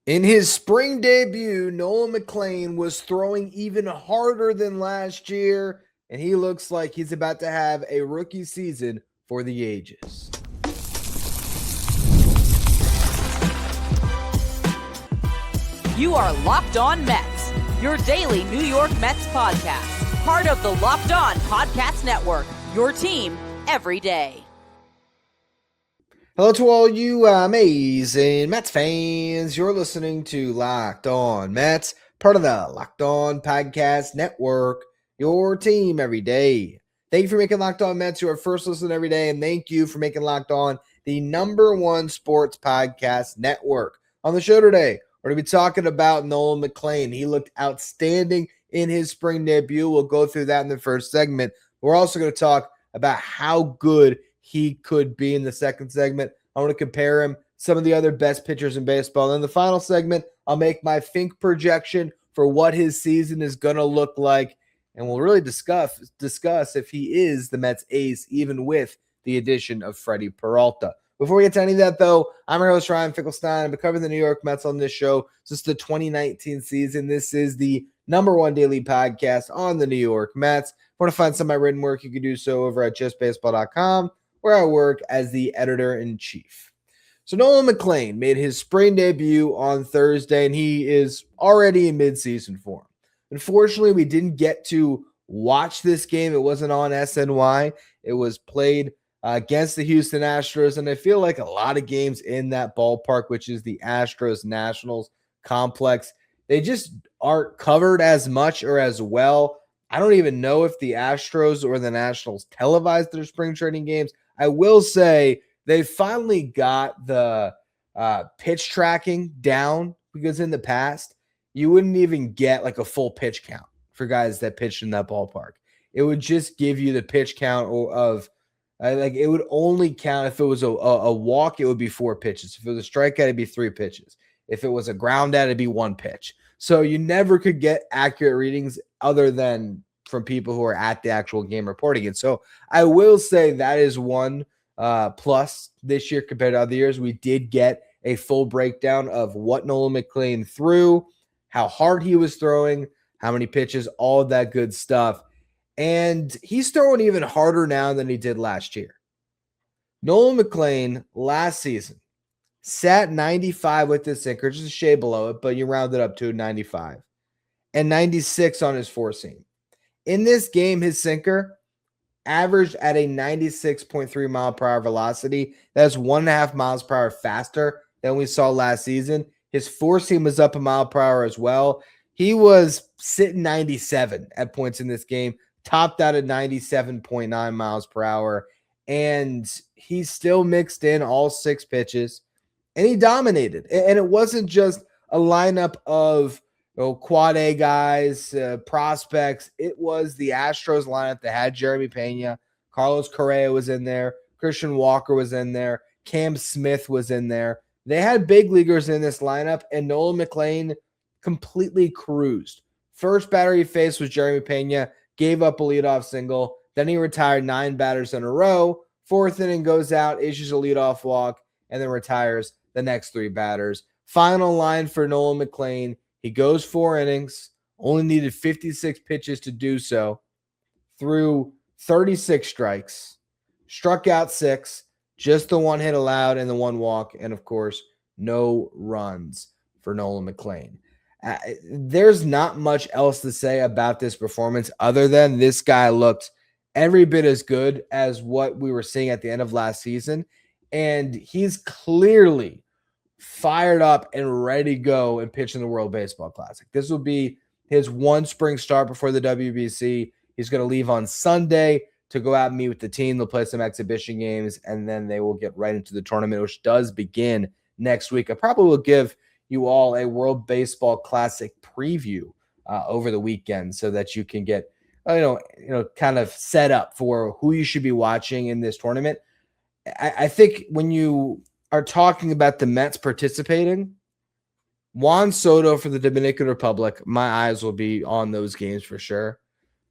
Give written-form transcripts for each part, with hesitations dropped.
In his spring debut, Nolan McLean was throwing even harder than last year, and he looks like he's about to have a rookie season for the ages. You are Locked On Mets, your daily New York Mets podcast. Part of the Locked On Podcast Network, your team every day. Hello to all you amazing Mets fans. You're listening to Locked On Mets, part of the Locked On Podcast Network, your team every day. Thank you for making Locked On Mets your first listen every day, and thank you for making Locked On the #1 sports podcast network. On the show today, we're going to be talking about Nolan McLean. He looked outstanding in his spring debut. We'll go through that in the first segment. We're also going to talk about how good he could be in the second segment. I want to compare him some of the other best pitchers in baseball. And in the final segment, I'll make my Fink projection for what his season is going to look like. And we'll really discuss if he is the Mets ace, even with the addition of Freddy Peralta. Before we get to any of that, though, I'm your host, Ryan Finkelstein. I've been covering the New York Mets on this show since the 2019 season. This is the #1 daily podcast on the New York Mets. If you want to find some of my written work, you can do so over at justbaseball.com, where I work as the editor-in-chief. So Nolan McLean made his spring debut on Thursday, and he is already in midseason form. Unfortunately, we didn't get to watch this game. It wasn't on SNY. It was played against the Houston Astros, and I feel like a lot of games in that ballpark, which is the Astros Nationals complex, they just aren't covered as much or as well. I don't even know if the Astros or the Nationals televised their spring training games. I will say they finally got the pitch tracking down, because in the past, you wouldn't even get like a full pitch count for guys that pitched in that ballpark. It would just give you the pitch count of like it would only count if it was a walk, it would be 4 pitches. If it was a strikeout, it'd be 3 pitches. If it was a ground out, it'd be 1 pitch. So you never could get accurate readings other than from people who are at the actual game reporting it. So I will say that is one plus this year compared to other years. We did get a full breakdown of what Nolan McLean threw, how hard he was throwing, how many pitches, all of that good stuff. And he's throwing even harder now than he did last year. Nolan McLean last season sat 95 with his sinker, just a shade below it, but you round it up to 95, and 96 on his four seam. In this game, his sinker averaged at a 96.3 mile per hour velocity. That's 1.5 miles per hour faster than we saw last season. His four seam was up a mile per hour as well. He was sitting 97 at points in this game, topped out at 97.9 miles per hour, and he still mixed in all 6 pitches, and he dominated. And it wasn't just a lineup of quad A guys, prospects. It was the Astros lineup that had Jeremy Pena, Carlos Correa was in there, Christian Walker was in there, Cam Smith was in there. They had big leaguers in this lineup, and Nolan McLean completely cruised. First batter he faced was Jeremy Pena, gave up a leadoff single. Then he retired 9 batters in a row. 4th inning goes out, issues a leadoff walk, and then retires the next 3 batters. Final line for Nolan McLean. He goes 4 innings, only needed 56 pitches to do so, threw 36 strikes, struck out 6, just the 1 hit allowed and the 1 walk, and of course, no runs for Nolan McLean. There's not much else to say about this performance other than this guy looked every bit as good as what we were seeing at the end of last season, and he's clearly fired up and ready to go and pitch in the World Baseball Classic. This will be his 1 spring start before the WBC. He's going to leave on Sunday to go out and meet with the team. They'll play some exhibition games, and then they will get right into the tournament, which does begin next week. I probably will give you all a World Baseball Classic preview over the weekend so that you can get, kind of set up for who you should be watching in this tournament. I think when you are talking about the Mets participating, Juan Soto for the Dominican Republic, my eyes will be on those games for sure.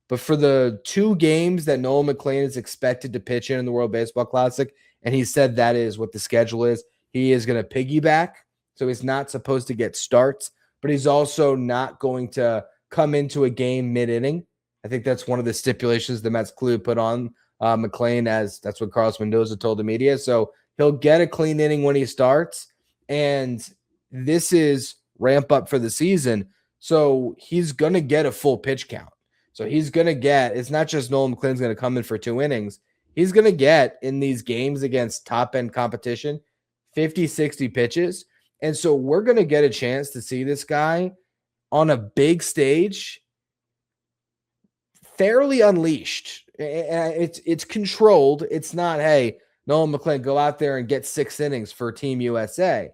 But for the 2 games that Nolan McLean is expected to pitch in the World Baseball Classic, and he said that is what the schedule is, he is going to piggyback. He's so he's not supposed to get starts, but he's also not going to come into a game mid-inning. I think that's one of the stipulations the Mets put on McClain, as that's what Carlos Mendoza told the media. So he'll get a clean inning when he starts, and this is ramp up for the season. So he's going to get a full pitch count. So he's going to get, it's not just Nolan McLean's going to come in for 2 innings. He's going to get in these games against top-end competition 50, 60 pitches. And so we're going to get a chance to see this guy on a big stage fairly unleashed. It's controlled. It's not, hey, Nolan McLean, go out there and get 6 innings for Team USA.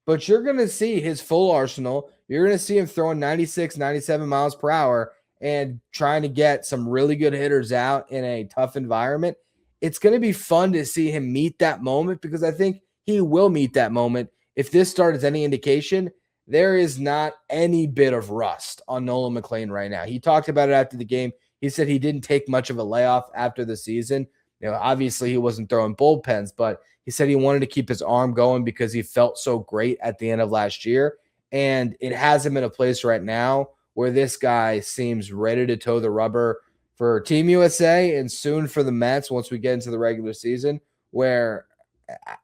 But you're going to see his full arsenal. You're going to see him throwing 96, 97 miles per hour and trying to get some really good hitters out in a tough environment. It's going to be fun to see him meet that moment, because I think he will meet that moment. If this start is any indication, there is not any bit of rust on Nolan McLean right now. He talked about it after the game. He said he didn't take much of a layoff after the season. Obviously he wasn't throwing bullpens, but he said he wanted to keep his arm going because he felt so great at the end of last year. And it has him in a place right now where this guy seems ready to toe the rubber for Team USA and soon for the Mets once we get into the regular season, where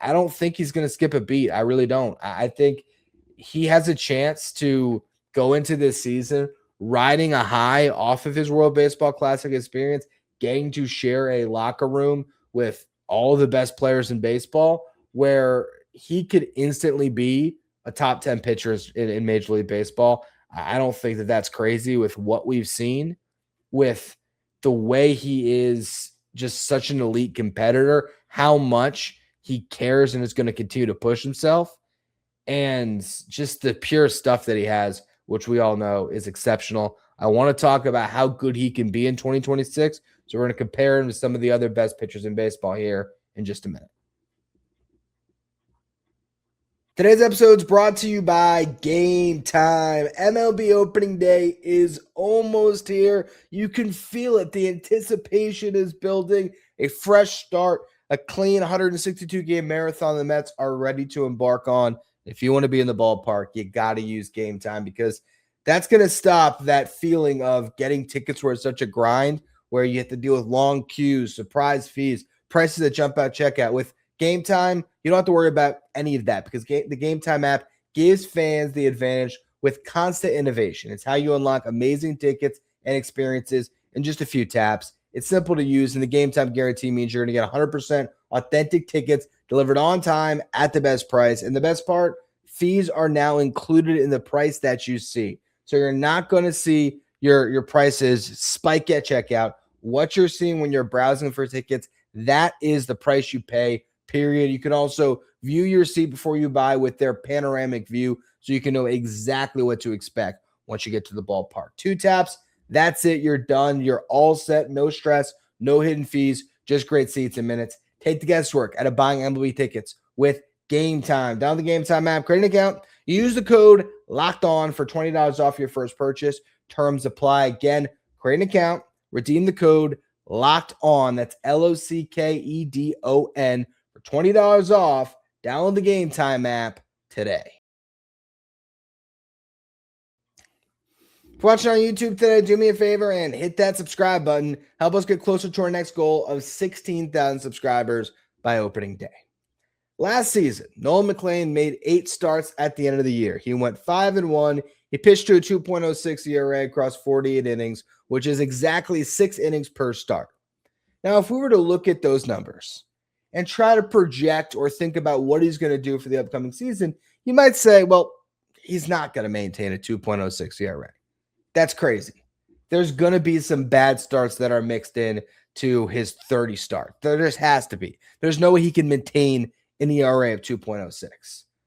I don't think he's going to skip a beat. I really don't. I think he has a chance to go into this season riding a high off of his World Baseball Classic experience, getting to share a locker room with all the best players in baseball, where he could instantly be a top 10 pitcher in Major League Baseball. I don't think that that's crazy with what we've seen, with the way he is just such an elite competitor, how much he cares and is going to continue to push himself, and just the pure stuff that he has, which we all know is exceptional. I want to talk about how good he can be in 2026. So we're going to compare him to some of the other best pitchers in baseball here in just a minute. Today's episode is brought to you by Game Time. MLB opening day is almost here. You can feel it. The anticipation is building. A fresh start, a clean 162-game marathon the Mets are ready to embark on. If you want to be in the ballpark, you got to use Game Time, because that's going to stop that feeling of getting tickets where it's such a grind, where you have to deal with long queues, surprise fees, prices that jump out checkout. With Game Time, you don't have to worry about any of that, because the Game Time app gives fans the advantage with constant innovation. It's how you unlock amazing tickets and experiences in just a few taps. It's simple to use, and the Game Time guarantee means you're going to get 100% authentic tickets delivered on time at the best price. And the best part, fees are now included in the price that you see. So you're not going to see your prices spike at checkout. What you're seeing when you're browsing for tickets, that is the price you pay, period. You can also view your seat before you buy with their panoramic view, so you can know exactly what to expect once you get to the ballpark. 2 taps, that's it. You're done. You're all set. No stress, no hidden fees, just great seats and minutes. Take the guesswork out of buying MLB tickets with Game Time. Download the Game Time app, create an account. You use the code LOCKEDON for $20 off your first purchase. Terms apply. Again, create an account, redeem the code LOCKEDON. That's LOCKEDON for $20 off. Download the Game Time app today. If you're watching on YouTube today, do me a favor and hit that subscribe button. Help us get closer to our next goal of 16,000 subscribers by opening day. Last season, Nolan McLean made 8 starts at the end of the year. He went 5-1. He pitched to a 2.06 ERA across 48 innings, which is exactly 6 innings per start. Now, if we were to look at those numbers and try to project or think about what he's going to do for the upcoming season, you might say, well, he's not going to maintain a 2.06 ERA. That's crazy. There's going to be some bad starts that are mixed in to his 30 start. There just has to be. There's no way he can maintain an ERA of 2.06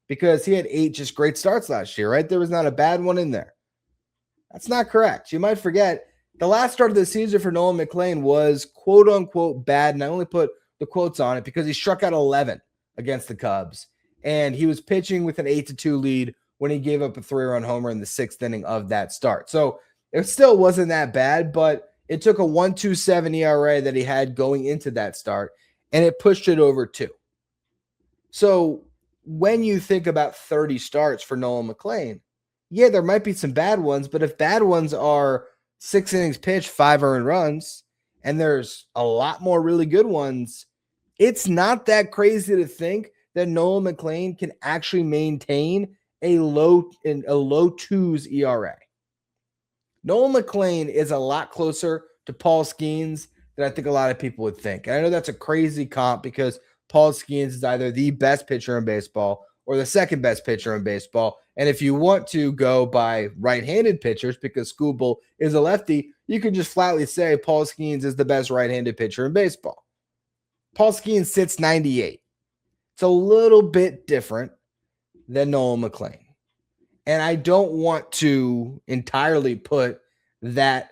because he had 8 just great starts last year, right? There was not a bad one in there. That's not correct. You might forget the last start of the season for Nolan McLean was quote unquote bad. And I only put the quotes on it because he struck out 11 against the Cubs. And he was pitching with an 8-2 lead when he gave up a 3-run homer in the 6th inning of that start. So it still wasn't that bad, but it took a 1.27 ERA that he had going into that start, and it pushed it over 2. So when you think about 30 starts for Nolan McLean, yeah, there might be some bad ones, but if bad ones are 6 innings pitched, 5 earned runs, and there's a lot more really good ones, it's not that crazy to think that Nolan McLean can actually maintain a low twos ERA. Nolan McLean is a lot closer to Paul Skeens than I think a lot of people would think. And I know that's a crazy comp because Paul Skeens is either the best pitcher in baseball or the second best pitcher in baseball. And if you want to go by right-handed pitchers, because Skubal is a lefty, you can just flatly say Paul Skeens is the best right-handed pitcher in baseball. Paul Skeens sits 98. It's a little bit different than Nolan McLean. And I don't want to entirely put that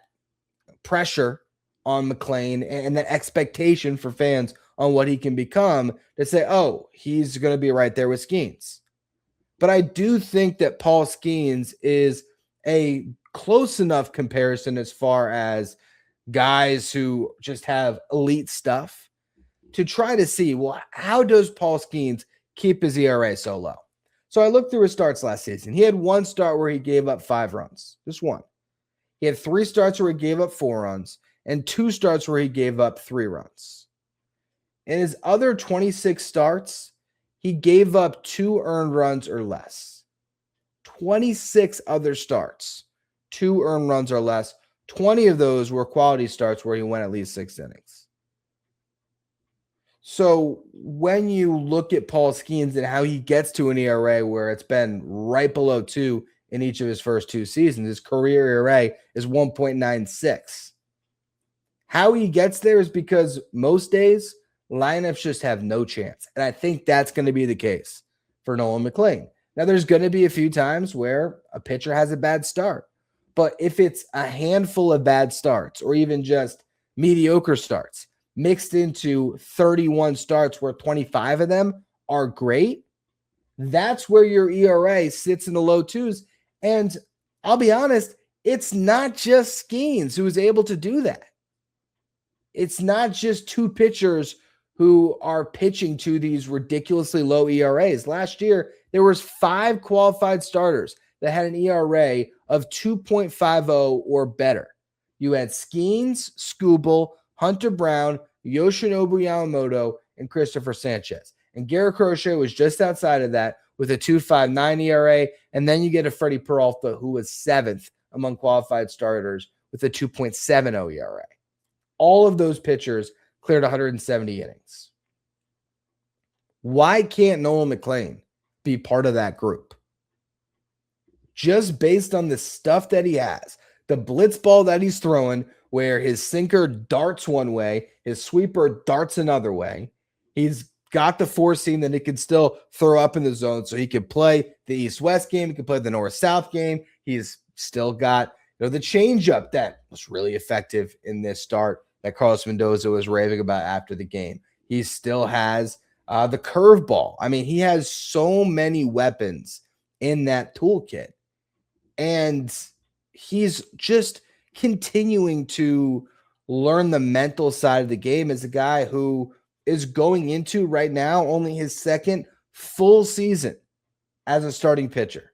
pressure on McClain and that expectation for fans on what he can become to say, oh, he's going to be right there with Skeens. But I do think that Paul Skeens is a close enough comparison as far as guys who just have elite stuff to try to see, well, how does Paul Skeens keep his ERA so low? So I looked through his starts last season. He had one start where he gave up 5 runs, just one. He had 3 starts where he gave up 4 runs and 2 starts where he gave up 3 runs. In his other 26 starts, he gave up 2 earned runs or less. 26 other starts, 2 earned runs or less. 20 of those were quality starts where he went at least 6 innings. So when you look at Paul Skeens and how he gets to an ERA where it's been right below 2 in each of his first 2 seasons, his career ERA is 1.96. How he gets there is because most days lineups just have no chance. And I think that's going to be the case for Nolan McLean. Now, there's going to be a few times where a pitcher has a bad start. But if it's a handful of bad starts or even just mediocre starts, mixed into 31 starts where 25 of them are great, that's where your ERA sits in the low 2s. And I'll be honest, it's not just Skeens who is able to do that. It's not just 2 pitchers who are pitching to these ridiculously low ERAs. Last year, there was 5 qualified starters that had an ERA of 2.50 or better. You had Skeens, Skubal, Hunter Brown, Yoshinobu Yamamoto, and Christopher Sanchez. And Garrett Crochet was just outside of that with a 2.59 ERA. And then you get a Freddy Peralta, who was 7th among qualified starters with a 2.70 ERA. All of those pitchers cleared 170 innings. Why can't Nolan McLean be part of that group? Just based on the stuff that he has, the blitz ball that he's throwing, where his sinker darts one way, his sweeper darts another way. He's got the 4-seam that he can still throw up in the zone, so he can play the East-West game, he can play the North-South game. He's still got the changeup that was really effective in this start that Carlos Mendoza was raving about after the game. He still has the curveball. I mean, he has so many weapons in that toolkit. And he's just continuing to learn the mental side of the game as a guy who is going into right now only his 2nd full season as a starting pitcher.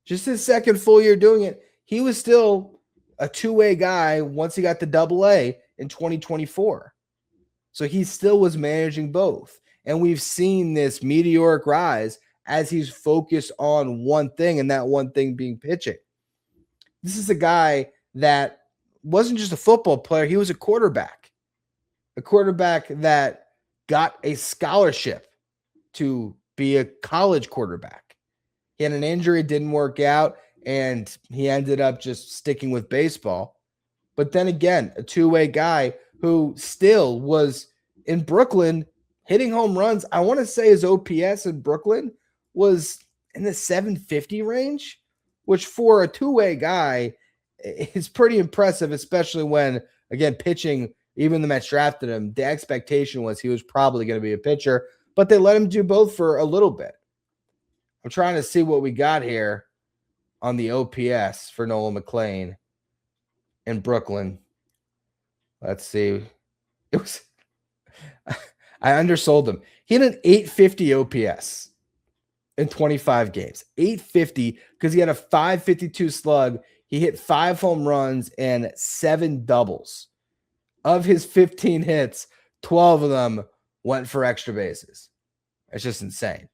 Just his 2nd full year doing it. He was still a 2-way guy once he got to AA in 2024. So he still was managing both. And we've seen this meteoric rise as he's focused on one thing, and that one thing being pitching. This is a guy that wasn't just a football player. He was a quarterback that got a scholarship to be a college quarterback. He had an injury, didn't work out, and he ended up just sticking with baseball. But then again, a 2-way guy who still was in Brooklyn hitting home runs. I want to say his OPS in Brooklyn was in the 750 range, which for a 2-way guy is pretty impressive, especially when, again, pitching, even the Mets drafted him, the expectation was he was probably going to be a pitcher, but they let him do both for a little bit. I'm trying to see what we got here on the OPS for Nolan McLean in Brooklyn. Let's see. It was I undersold him. He had an 850 OPS in 25 games. 850 because he had a 552 slug. He hit 5 home runs and 7 doubles. Of his 15 hits, 12 of them went for extra bases. It's just insane.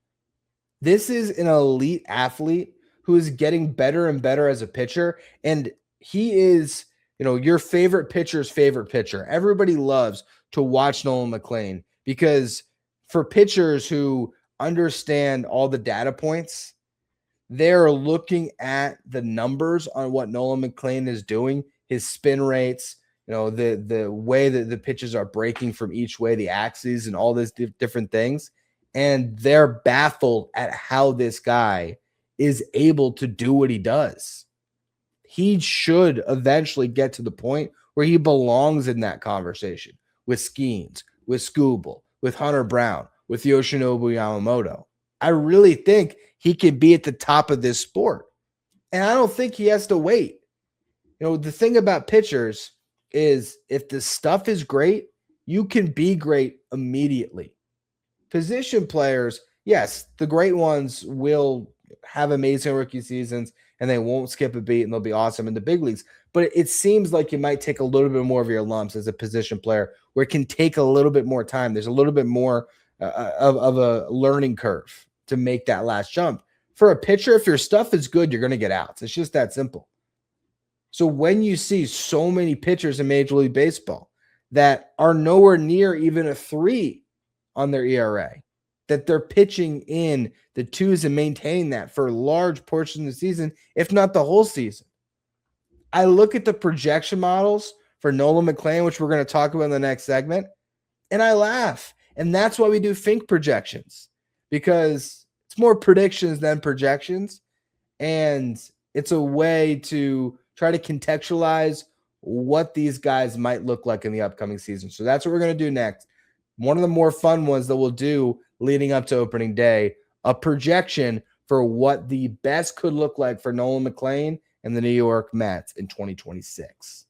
This is an elite athlete who is getting better and better as a pitcher. And he is, your favorite pitcher's favorite pitcher. Everybody loves to watch Nolan McLean because for pitchers who understand all the data points, they're looking at the numbers on what Nolan McLean is doing, his spin rates, the way that the pitches are breaking from each way, the axes and all these different things. And they're baffled at how this guy is able to do what he does. He should eventually get to the point where he belongs in that conversation with Skeens, with Scooble, with Hunter Brown, with Yoshinobu Yamamoto. I really think he can be at the top of this sport. And I don't think he has to wait. The thing about pitchers is if the stuff is great, you can be great immediately. Position players, yes, the great ones will have amazing rookie seasons and they won't skip a beat and they'll be awesome in the big leagues. But it seems like you might take a little bit more of your lumps as a position player where it can take a little bit more time. There's a little bit more of a learning curve to make that last jump. For a pitcher, if your stuff is good, you're going to get outs. It's just that simple. So when you see so many pitchers in Major League Baseball that are nowhere near even a 3 on their ERA, that they're pitching in the 2s and maintaining that for large portions of the season, if not the whole season. I look at the projection models for Nolan McLean, which we're going to talk about in the next segment, and I laugh. And that's why we do Fink Projections, because it's more predictions than projections. And it's a way to try to contextualize what these guys might look like in the upcoming season. So that's what we're going to do next. One of the more fun ones that we'll do leading up to opening day, a projection for what the best could look like for Nolan McLean and the New York Mets in 2026.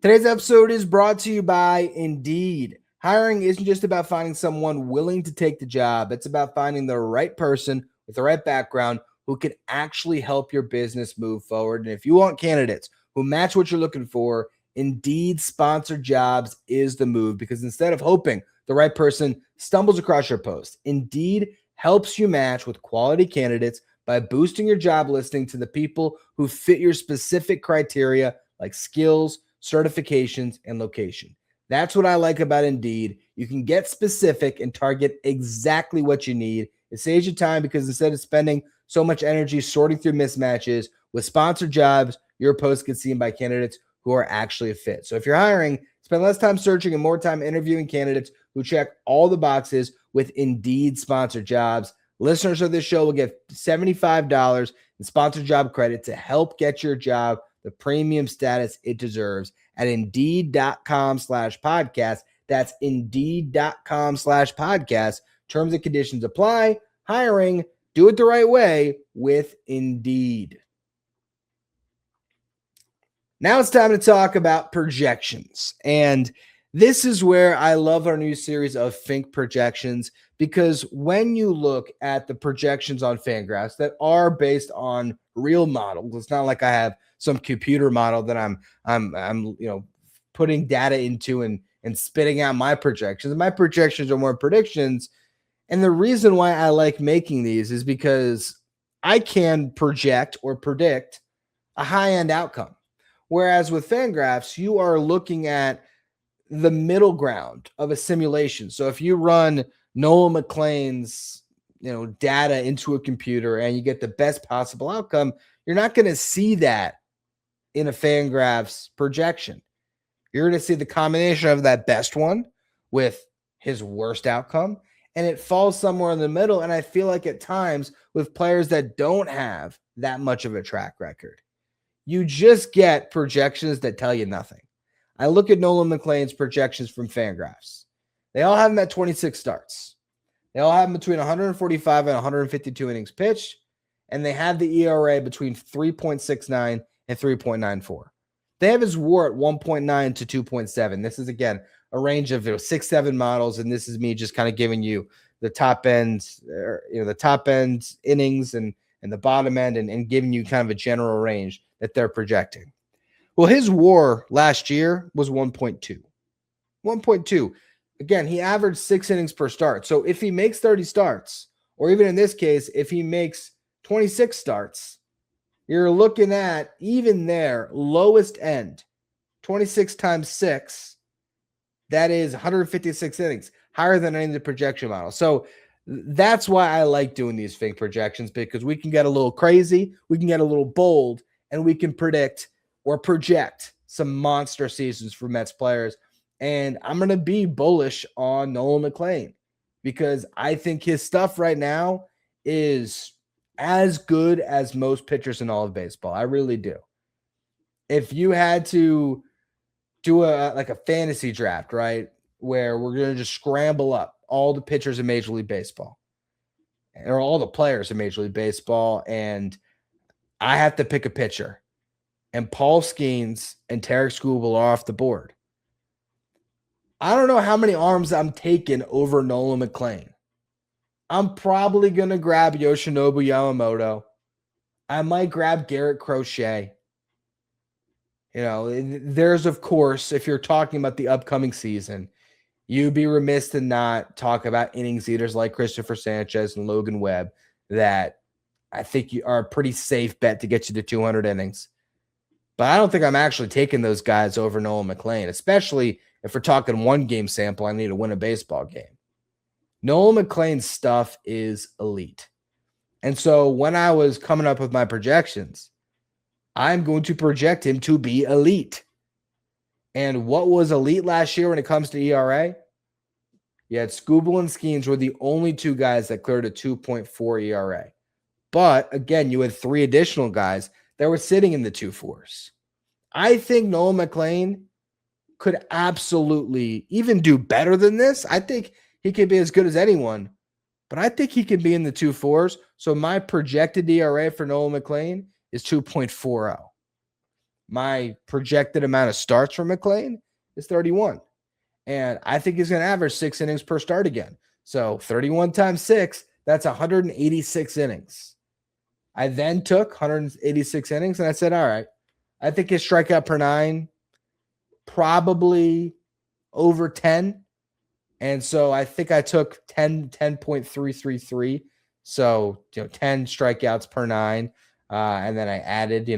Today's episode is brought to you by Indeed. Hiring isn't just about finding someone willing to take the job. It's about finding the right person with the right background who can actually help your business move forward. And if you want candidates who match what you're looking for, Indeed sponsored jobs is the move, because instead of hoping the right person stumbles across your post, Indeed helps you match with quality candidates by boosting your job listing to the people who fit your specific criteria like skills, certifications, and location. That's what I like about Indeed. You can get specific and target exactly what you need. It saves you time because instead of spending so much energy sorting through mismatches, with sponsored jobs, your post gets seen by candidates who are actually a fit. So if you're hiring, spend less time searching and more time interviewing candidates who check all the boxes with Indeed sponsored jobs. Listeners of this show will get $75 in sponsored job credit to help get your job the premium status it deserves at Indeed.com/podcast. That's Indeed.com/podcast. Terms and conditions apply. Hiring, do it the right way with Indeed. Now it's time to talk about projections. And this is where I love our new series of Fink Projections, because when you look at the projections on Fangraphs that are based on real models, it's not like I have some computer model that I'm putting data into and spitting out my projections. My projections are more predictions. And the reason why I like making these is because I can project or predict a high-end outcome. Whereas with Fangraphs, you are looking at the middle ground of a simulation. So if you run Nolan McLean's data into a computer and you get the best possible outcome, you're not going to see that in a Fangraphs projection. You're going to see the combination of that best one with his worst outcome, and it falls somewhere in the middle. And I feel like at times with players that don't have that much of a track record, you just get projections that tell you nothing. I look at Nolan McLean's projections from Fangraphs. They all have him at 26 starts. They all have him between 145 and 152 innings pitched, and they have the ERA between 3.69 and 3.94. They have his WAR at 1.9 to 2.7. This is, again, a range of 6-7 models, and this is me just kind of giving you the top end, the top end innings and the bottom end, and giving you kind of a general range that they're projecting. Well, his WAR last year was 1.2. 1.2. Again, he averaged 6 innings per start. So if he makes 30 starts, or even in this case, if he makes 26 starts, you're looking at, even there, lowest end, 26 times 6. That is 156 innings, higher than any of the projection models. So that's why I like doing these Fink projections, because we can get a little crazy, we can get a little bold, and we can predict or project some monster seasons for Mets players. And I'm going to be bullish on Nolan McLean, because I think his stuff right now is as good as most pitchers in all of baseball. I really do. If you had to do a fantasy draft, right, where we're going to just scramble up all the pitchers in Major League Baseball, or all the players in Major League Baseball, and I have to pick a pitcher, and Paul Skeens and Tarek Skubal are off the board, I don't know how many arms I'm taking over Nolan McLean. I'm probably going to grab Yoshinobu Yamamoto. I might grab Garrett Crochet. There's, of course, if you're talking about the upcoming season, you'd be remiss to not talk about innings eaters like Christopher Sanchez and Logan Webb, that I think you are a pretty safe bet to get you to 200 innings. But I don't think I'm actually taking those guys over Nolan McLean, especially if we're talking one game sample. I need to win a baseball game. Nolan McLean's stuff is elite. And so when I was coming up with my projections, I'm going to project him to be elite. And what was elite last year when it comes to ERA? You had Skubal and Skeens were the only two guys that cleared a 2.4 ERA. But again, you had 3 additional guys that were sitting in the 2.4s. I think Nolan McLean could absolutely even do better than this. I think he could be as good as anyone, but I think he could be in the 2.4s. So my projected ERA for Nolan McLean is 2.40. My projected amount of starts for McClain is 31. And I think he's going to average 6 innings per start again. So 31 times 6, that's 186 innings. I then took 186 innings and I said, all right, I think his strikeout per 9, probably over 10. And so I think I took 10.333. So, 10 strikeouts per 9. And then I added,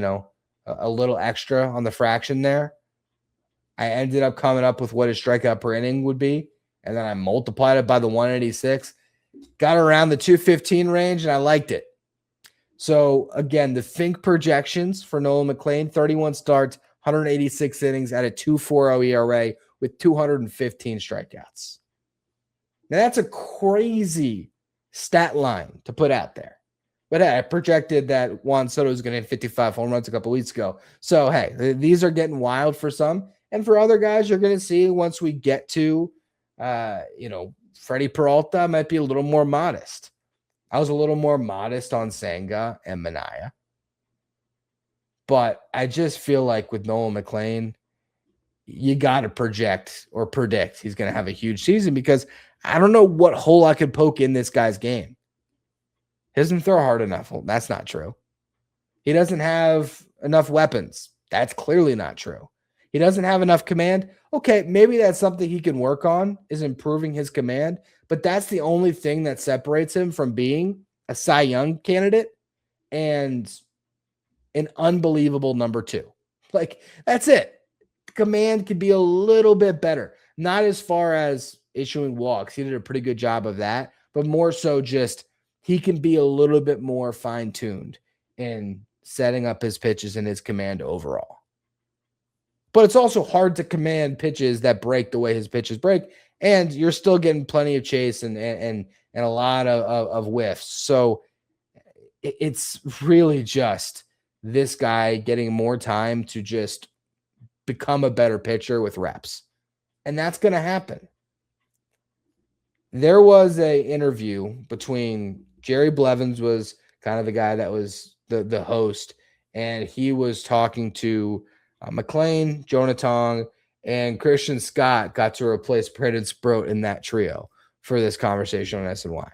a little extra on the fraction there. I ended up coming up with what his strikeout per inning would be. And then I multiplied it by the 186. Got around the 215 range, and I liked it. So, again, the Fink projections for Nolan McLean, 31 starts, 186 innings at a 2.40 ERA with 215 strikeouts. Now, that's a crazy stat line to put out there. But hey, I projected that Juan Soto was going to hit 55 home runs a couple weeks ago. So, hey, these are getting wild for some. And for other guys, you're going to see once we get to, Freddy Peralta might be a little more modest. I was a little more modest on Senga and Minaya. But I just feel like with Nolan McLean, you got to project or predict he's going to have a huge season, because I don't know what hole I could poke in this guy's game. He doesn't throw hard enough. Well, that's not true. He doesn't have enough weapons. That's clearly not true. He doesn't have enough command. Okay, maybe that's something he can work on, is improving his command. But that's the only thing that separates him from being a Cy Young candidate and an unbelievable number 2. Like, that's it. Command could be a little bit better. Not as far as issuing walks. He did a pretty good job of that. But more so just he can be a little bit more fine-tuned in setting up his pitches and his command overall. But it's also hard to command pitches that break the way his pitches break, and you're still getting plenty of chase and a lot of whiffs. So it's really just this guy getting more time to just become a better pitcher with reps. And that's going to happen. There was a interview between Jerry Blevins, was kind of the guy that was the host, and he was talking to McClain, Jonah Tong, and Christian Scott got to replace Braden Sproat in that trio for this conversation on SNY.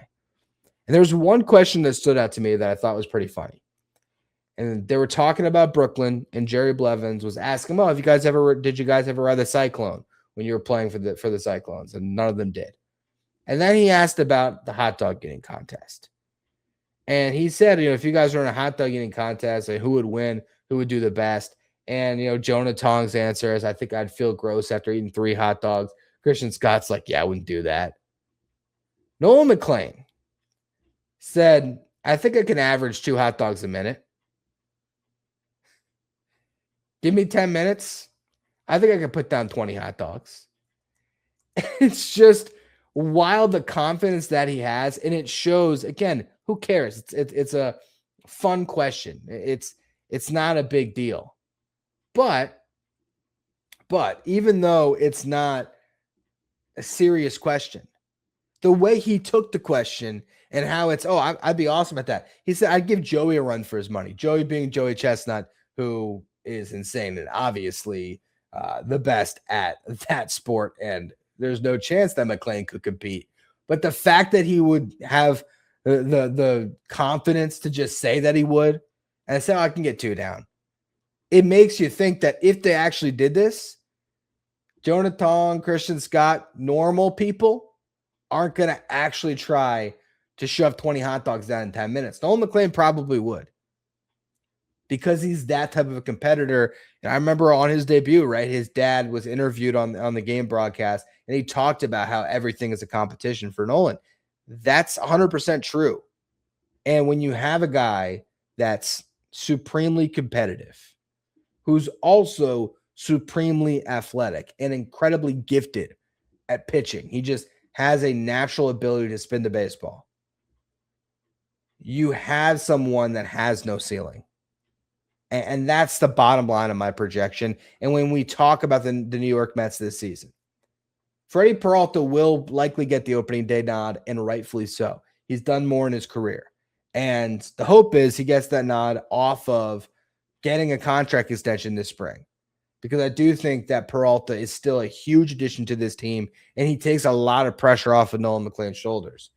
And there was one question that stood out to me that I thought was pretty funny. And they were talking about Brooklyn, and Jerry Blevins was asking, "Oh, did you guys ever ride the Cyclone when you were playing for the Cyclones?" And none of them did. And then he asked about the hot dog eating contest. And he said, if you guys were in a hot dog eating contest, like, who would win, who would do the best? And, Jonah Tong's answer is, I think I'd feel gross after eating 3 hot dogs. Christian Scott's like, yeah, I wouldn't do that. Nolan McLean said, I think I can average 2 hot dogs a minute. Give me 10 minutes. I think I can put down 20 hot dogs. It's just wild, the confidence that he has. And it shows, again, who cares? It's a fun question. It's not a big deal. But even though it's not a serious question, the way he took the question and how it's, I'd be awesome at that. He said, I'd give Joey a run for his money. Joey being Joey Chestnut, who is insane and obviously the best at that sport. And there's no chance that McClain could compete. But the fact that he would have the confidence to just say that he would and say, I can get 2 down. It makes you think that if they actually did this, Jonah Tong, Christian Scott, normal people aren't going to actually try to shove 20 hot dogs down in 10 minutes. Nolan McLean probably would, because he's that type of a competitor. And I remember on his debut, right, his dad was interviewed on the game broadcast, and he talked about how everything is a competition for Nolan. That's 100% true. And when you have a guy that's supremely competitive, who's also supremely athletic and incredibly gifted at pitching, he just has a natural ability to spin the baseball. You have someone that has no ceiling. And that's the bottom line of my projection. And when we talk about the New York Mets this season, Freddy Peralta will likely get the opening day nod, and rightfully so. He's done more in his career. And the hope is he gets that nod off of getting a contract extension this spring, because I do think that Peralta is still a huge addition to this team, and he takes a lot of pressure off of Nolan McLean's shoulders.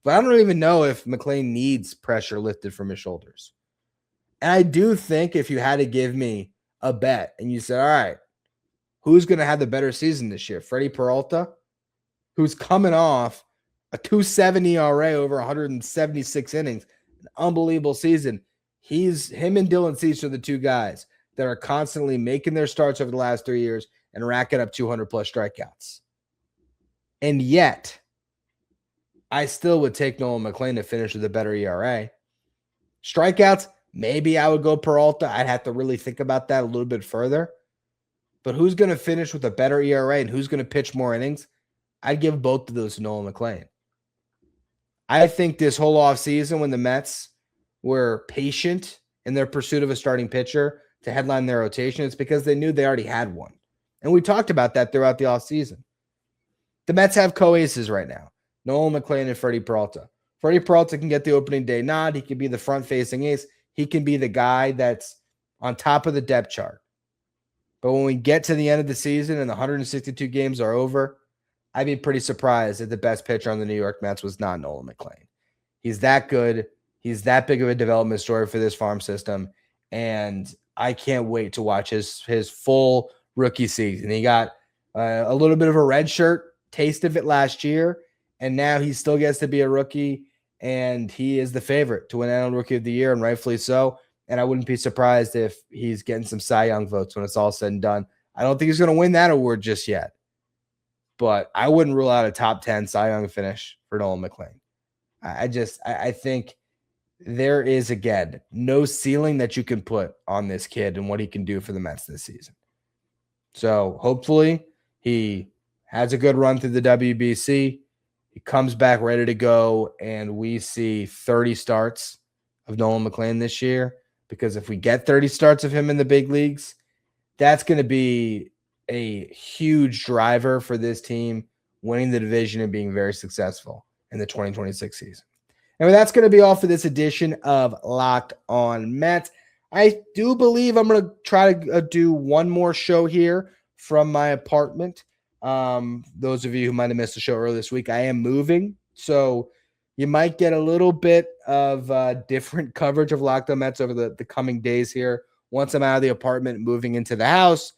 But I don't even know if McClain needs pressure lifted from his shoulders. And I do think if you had to give me a bet and you said, all right, who's going to have the better season this year? Freddy Peralta, who's coming off a 2.70 ERA over 176 innings, an unbelievable season. Him and Dylan Cease are the 2 guys that are constantly making their starts over the last 3 years and racking up 200 plus strikeouts. And yet, I still would take Nolan McLean to finish with a better ERA. Strikeouts, maybe I would go Peralta. I'd have to really think about that a little bit further. But who's going to finish with a better ERA and who's going to pitch more innings? I'd give both of those to Nolan McLean. I think this whole offseason, when the Mets were patient in their pursuit of a starting pitcher to headline their rotation, it's because they knew they already had one. And we talked about that throughout the offseason. The Mets have co-aces right now, Nolan McLean and Freddy Peralta. Freddy Peralta can get the opening day nod. He can be the front-facing ace. He can be the guy that's on top of the depth chart. But when we get to the end of the season and the 162 games are over, I'd be pretty surprised if the best pitcher on the New York Mets was not Nolan McLean. He's that good. He's that big of a development story for this farm system. And I can't wait to watch his full rookie season. He got a little bit of a red shirt taste of it last year, and now he still gets to be a rookie, and he is the favorite to win NL Rookie of the Year, and rightfully so. And I wouldn't be surprised if he's getting some Cy Young votes when it's all said and done. I don't think he's going to win that award just yet, but I wouldn't rule out a top 10 Cy Young finish for Nolan McLean. I think there is, again, no ceiling that you can put on this kid and what he can do for the Mets this season. So hopefully he has a good run through the WBC. He comes back ready to go, and we see 30 starts of Nolan McLean this year, because if we get 30 starts of him in the big leagues, that's going to be a huge driver for this team winning the division and being very successful in the 2026 season. And that's going to be all for this edition of Locked On Mets. I do believe I'm going to try to do one more show here from my apartment Those of you who might have missed the show earlier this week, I am moving. So you might get a little bit of different coverage of Locked On Mets over the coming days here. Once I'm out of the apartment, moving into the house,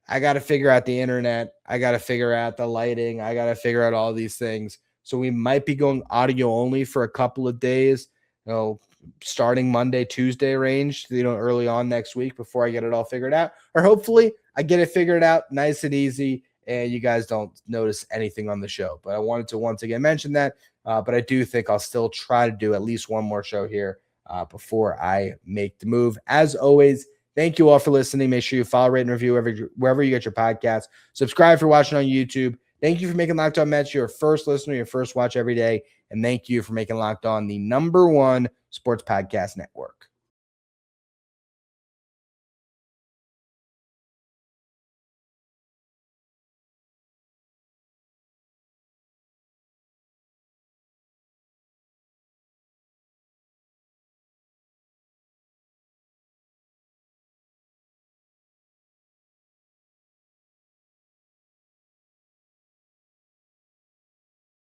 I got to figure out the internet. I got to figure out the lighting. I got to figure out all these things. So we might be going audio only for a couple of days, starting Monday, Tuesday range, early on next week before I get it all figured out. Or hopefully I get it figured out nice and easy and you guys don't notice anything on the show. But I wanted to once again mention that. But I do think I'll still try to do at least one more show here before I make the move. As always, thank you all for listening. Make sure you follow, rate, and review wherever you get your podcasts. Subscribe if you're watching on YouTube. Thank you for making Locked On Mets your first listener, your first watch every day. And thank you for making Locked On the #1 sports podcast network.